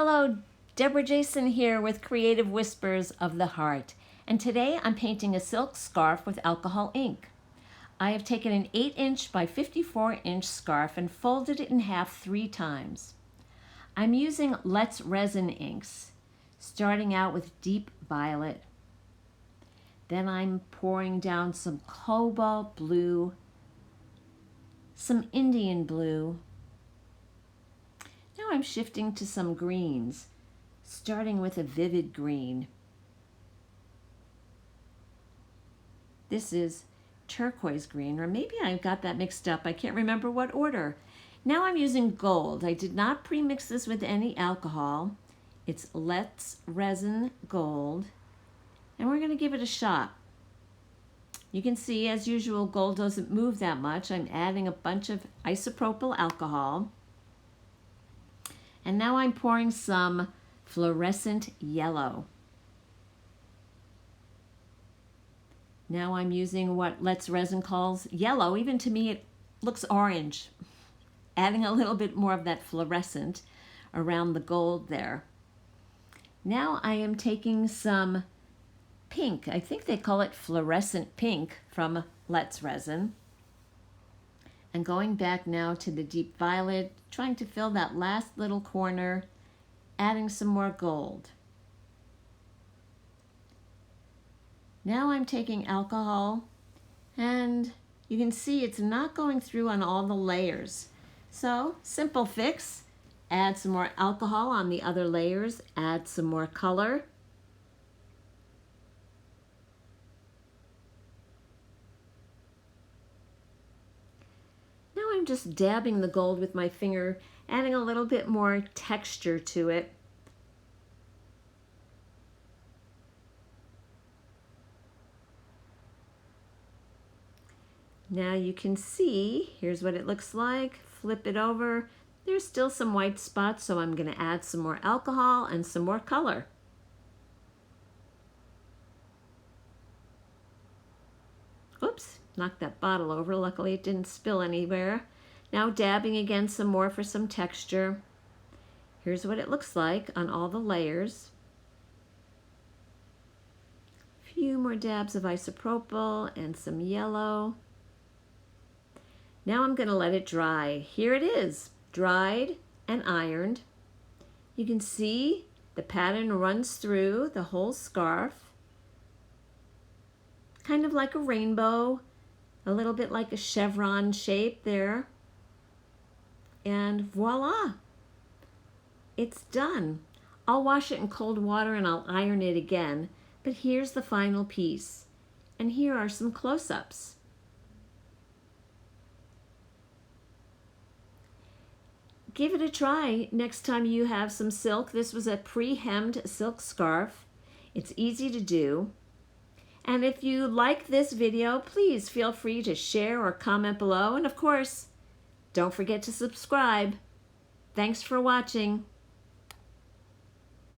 Hello, Debra Jason here with Creative Whispers of the Heart, and today I'm painting a silk scarf with alcohol ink. I have taken an 8-inch by 54-inch scarf and folded it in half 3 times. I'm using Let's Resin inks, starting out with deep violet. Then I'm pouring down some cobalt blue, some Indian blue. Now I'm shifting to some greens, starting with a vivid green. This is turquoise green, or maybe I got that mixed up. I can't remember what order. Now I'm using gold. I did not pre-mix this with any alcohol. It's Let's Resin Gold, and we're going to give it a shot. You can see, as usual, gold doesn't move that much. I'm adding a bunch of isopropyl alcohol. And now I'm pouring some fluorescent yellow. Now I'm using what Let's Resin calls yellow. Even to me, it looks orange. Adding a little bit more of that fluorescent around the gold there. Now I am taking some pink. I think they call it fluorescent pink from Let's Resin. And going back now to the deep violet, trying to fill that last little corner, adding some more gold. Now I'm taking alcohol, and you can see it's not going through on all the layers. So, simple fix, add some more alcohol on the other layers, add some more color. I'm just dabbing the gold with my finger, adding a little bit more texture to it. Now you can see, here's what it looks like. Flip it over. There's still some white spots, so I'm going to add some more alcohol and some more color. Oops, knocked that bottle over. Luckily it didn't spill anywhere. Now dabbing again some more for some texture. Here's what it looks like on all the layers. A few more dabs of isopropyl and some yellow. Now I'm going to let it dry. Here it is, dried and ironed. You can see the pattern runs through the whole scarf. Kind of like a rainbow, a little bit like a chevron shape there. And voila, it's done. I'll wash it in cold water and I'll iron it again, but here's the final piece. And here are some close-ups. Give it a try next time you have some silk. This was a pre-hemmed silk scarf. It's easy to do. And if you like this video, please feel free to share or comment below. And of course, don't forget to subscribe. Thanks for watching.